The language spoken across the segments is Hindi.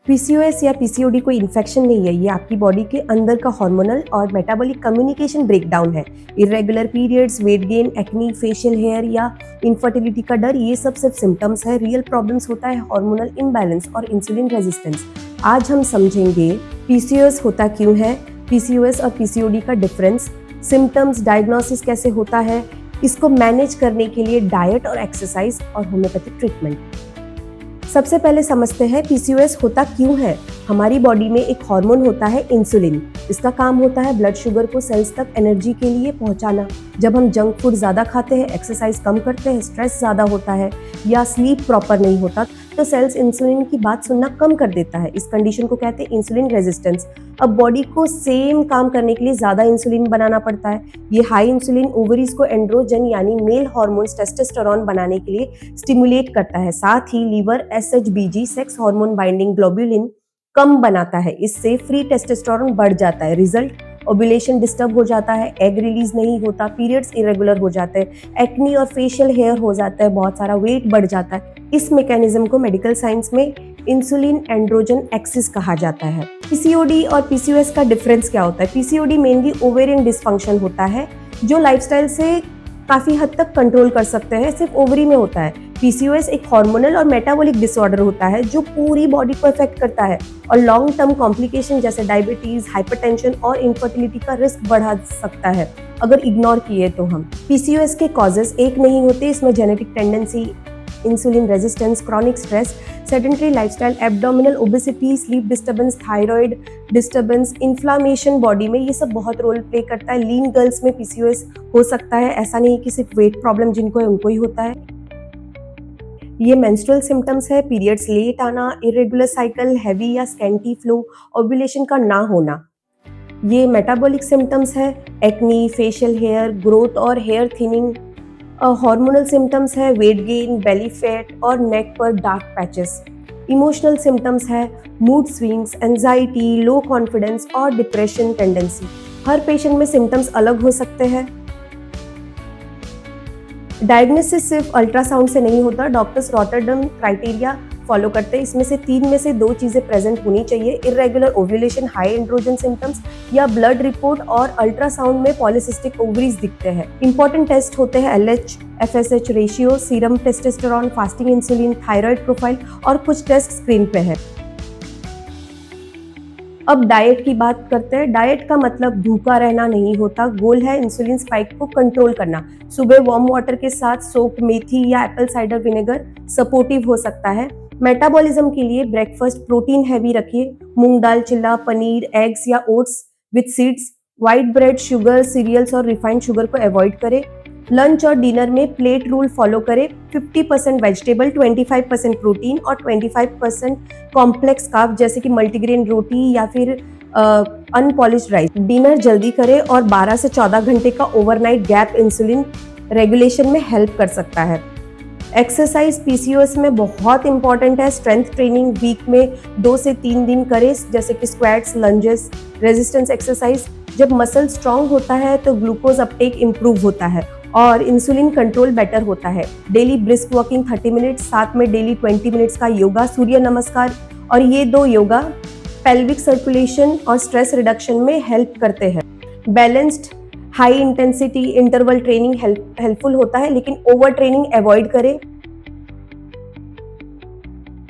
पीसीओएस या पीसीओडी कोई इन्फेक्शन नहीं है, ये आपकी बॉडी के अंदर का हार्मोनल और मेटाबॉलिक कम्युनिकेशन ब्रेकडाउन है। Irregular periods, weight gain, acne, facial hair या इनफर्टिलिटी का डर, ये सब सिर्फ सिम्टम्स है। रियल प्रॉब्लम्स होता है हार्मोनल इम्बैलेंस और इंसुलिन रेजिस्टेंस। आज हम समझेंगे पीसीओएस होता क्यों है, पीसीओएस और पीसीओडी का डिफरेंस, सिम्टम्स, डायग्नोसिस कैसे होता है, इसको मैनेज करने के लिए डाइट और एक्सरसाइज और होम्योपैथिक ट्रीटमेंट। सबसे पहले समझते हैं पीसीओएस होता क्यों है। हमारी बॉडी में एक हार्मोन होता है इंसुलिन। इसका काम होता है ब्लड शुगर को सेल्स तक एनर्जी के लिए पहुंचाना। जब हम जंक फूड ज़्यादा खाते हैं, एक्सरसाइज कम करते हैं, स्ट्रेस ज़्यादा होता है या स्लीप प्रॉपर नहीं होता, तो सेल्स इंसुलिन की बात सुनना कम कर देता है। इस कंडीशन को कहते हैं इंसुलिन रेजिस्टेंस। अब बॉडी को सेम काम करने के लिए ज़्यादा इंसुलिन बनाना पड़ता है। ये हाई इंसुलिन ओवरीज को एंड्रोजन यानी मेल हार्मोन्स टेस्टोस्टेरोन बनाने के लिए स्टिमुलेट करता है। साथ ही liver SHBG sex hormone binding globulin कम बनाता है। इससे फ्री टेस्टोस्टेरोन बढ़ जाता है। रिजल्ट, ओव्यूलेशन डिस्टर्ब हो जाता है, एग रिलीज नहीं होता, पीरियड्स इरेगुलर हो जाते हैं, एक्नी और फेशियल हेयर हो जाता है, बहुत सारा वेट बढ़ जाता है। इस मैकेनिज्म को मेडिकल साइंस में इंसुलिन एंड्रोजन एक्सिस कहा जाता है। पीसीओडी और पीसीओएस का डिफरेंस क्या होता है? पीसीओडी मेनली ओवेरियन डिसफंक्शन होता है, जो लाइफस्टाइल से काफी हद तक कंट्रोल कर सकते हैं, सिर्फ ओवरी में होता है। पीसीओएस एक हार्मोनल और मेटाबॉलिक डिसऑर्डर होता है जो पूरी बॉडी को इफेक्ट करता है और लॉन्ग टर्म कॉम्प्लिकेशन जैसे डायबिटीज, हाइपरटेंशन और इनफर्टिलिटी का रिस्क बढ़ा सकता है अगर इग्नोर किए तो हम। पीसीओएस के कॉजेस एक नहीं होते, इसमें genetic tendency, insulin resistance, chronic stress, sedentary lifestyle, abdominal obesity, sleep disturbance, thyroid disturbance, inflammation body में, ये सब बहुत रोल प्ले करता है। लीन गर्ल्स में पीसीओएस हो सकता है, ऐसा नहीं कि सिर्फ वेट प्रॉब्लम जिनको है उनको ही होता है। ये मेंस्ट्रुअल सिम्टम्स है, पीरियड्स लेट आना, इरेगुलर साइकिल, हैवी या स्कैंटी फ्लो, ओव्यूलेशन का ना होना। ये मेटाबॉलिक सिम्टम्स है, एक्नी, फेशियल हेयर ग्रोथ और हेयर थिनिंग। हार्मोनल सिम्टम्स है, वेट गेन, बेली फैट और नेक पर डार्क पैचेस। इमोशनल सिम्टम्स है, mood swings, anxiety, low confidence और डिप्रेशन टेंडेंसी। हर पेशेंट में सिम्टम्स अलग हो सकते हैं। डायग्नोसिस सिर्फ अल्ट्रासाउंड से नहीं होता, डॉक्टर्स रॉटरडम क्राइटेरिया फॉलो करते हैं। इसमें से 3 में से 2 चीजें प्रेजेंट होनी चाहिए: irregular ovulation, high androgen symptoms या ब्लड रिपोर्ट और अल्ट्रासाउंड में पॉलिसिस्टिक ओवरीज दिखते हैं। इंपॉर्टेंट टेस्ट होते हैं LH, FSH ratio, serum testosterone, fasting insulin, thyroid profile और कुछ टेस्ट स्क्रीन पे है। अब डाइट की बात करते हैं। डाइट का मतलब भूखा रहना नहीं होता, गोल है इंसुलिन स्पाइक को कंट्रोल करना। सुबह वार्म वाटर के साथ सोक्ड मेथी या एप्पल साइडर विनेगर सपोर्टिव हो सकता है। मेटाबॉलिज्म के लिए ब्रेकफास्ट प्रोटीन हैवी रखिए, मूंग दाल चिल्ला, पनीर, एग्स या oats with seeds. White bread, sugar, cereals और रिफाइंड शुगर को अवॉइड करें। लंच और डिनर में प्लेट रूल फॉलो करें, 50% वेजिटेबल, 25% प्रोटीन और 25% कॉम्प्लेक्स कार्ब जैसे कि मल्टीग्रेन रोटी या फिर अनपॉलिश्ड राइस। डिनर जल्दी करें और 12 से 14 घंटे का ओवरनाइट गैप इंसुलिन रेगुलेशन में हेल्प कर सकता है। एक्सरसाइज पीसीओएस में बहुत इंपॉर्टेंट है। स्ट्रेंथ ट्रेनिंग वीक में 2 से 3 दिन करें, जैसे कि स्क्वाट्स, लंजेस, रेजिस्टेंस एक्सरसाइज। जब मसल स्ट्रांग होता है तो ग्लूकोज अपटेक इम्प्रूव होता है और इंसुलिन कंट्रोल बेटर होता है। डेली ब्रिस्क वॉकिंग 30 मिनट्स, साथ में डेली 20 मिनट्स का योगा, सूर्य नमस्कार, और ये 2 योगा पेल्विक सर्कुलेशन और स्ट्रेस रिडक्शन में हेल्प करते हैं। Balanced high intensity interval training helpful होता है, लेकिन ओवर ट्रेनिंग अवॉइड करें।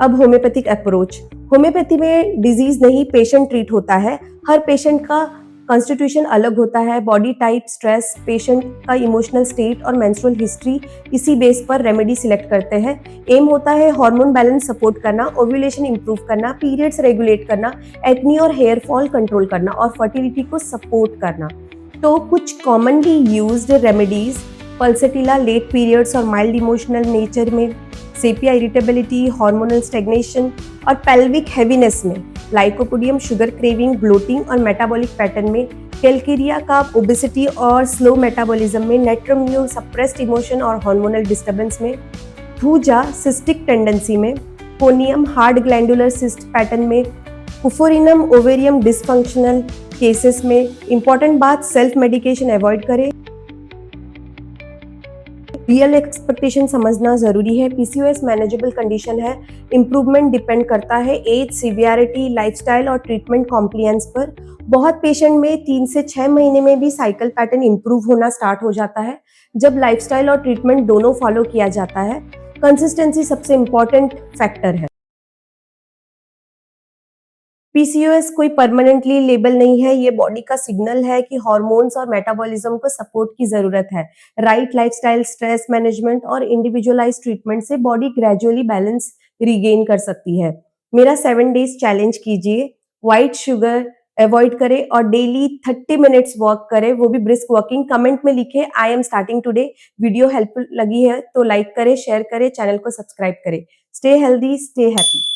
अब होम्योपैथिक अप्रोच। होम्योपैथी में डिजीज नहीं, पेशेंट ट्रीट होता है। हर पेशेंट का कॉन्स्टिट्यूशन अलग होता है, बॉडी टाइप, स्ट्रेस, पेशेंट का इमोशनल स्टेट और मेंस्ट्रुअल हिस्ट्री, इसी बेस पर रेमेडी सिलेक्ट करते हैं। एम होता है हार्मोन बैलेंस सपोर्ट करना, ओव्यूलेशन इंप्रूव करना, पीरियड्स रेगुलेट करना, एक्नी और हेयर फॉल कंट्रोल करना और फर्टिलिटी को सपोर्ट करना। तो कुछ commonly used remedies: pulsatilla late periods और माइल्ड इमोशनल नेचर में, सेपिया इरिटेबिलिटी, हार्मोनल स्टेग्नेशन और पेल्विक हेवीनेस में, लाइकोपोडियम शुगर क्रेविंग, ब्लोटिंग और मेटाबॉलिक पैटर्न में, कैलकेरिया का ओबेसिटी और स्लो मेटाबॉलिज्म में, नेट्रोम्यू सप्रेस्ड इमोशन और हार्मोनल डिस्टर्बेंस में, थूजा सिस्टिक टेंडेंसी में, conium hard glandular cyst pattern में, पुफोरिनम ओवेरियम डिसफंक्शनल केसेस में। इंपॉर्टेंट बात, सेल्फ मेडिकेशन अवॉइड करें। रियल एक्सपेक्टेशन समझना ज़रूरी है। पीसीओएस मैनेजेबल कंडीशन है। इम्प्रूवमेंट डिपेंड करता है एज, सीवियरिटी, लाइफस्टाइल और ट्रीटमेंट कॉम्प्लियंस पर। बहुत पेशेंट में 3 से 6 महीने में भी साइकिल पैटर्न इम्प्रूव होना स्टार्ट हो जाता है, जब लाइफस्टाइल और ट्रीटमेंट दोनों फॉलो किया जाता है। कंसिस्टेंसी सबसे इम्पोर्टेंट फैक्टर है। पीसीओएस कोई परमानेंटली लेबल नहीं है, ये बॉडी का सिग्नल है कि हार्मोन्स और मेटाबॉलिज्म को सपोर्ट की ज़रूरत है। राइट लाइफस्टाइल, स्ट्रेस मैनेजमेंट और इंडिविजुअलाइज्ड ट्रीटमेंट से बॉडी ग्रेजुअली बैलेंस रिगेन कर सकती है। मेरा 7 डेज़ चैलेंज कीजिए, व्हाइट शुगर अवॉइड करें और डेली 30 मिनट्स वॉक करें, वो भी ब्रिस्क वॉकिंग। कमेंट में लिखें I am starting today. Video helpful लगी है तो लाइक करें, शेयर करें, चैनल को सब्सक्राइब करें। Stay healthy, stay happy.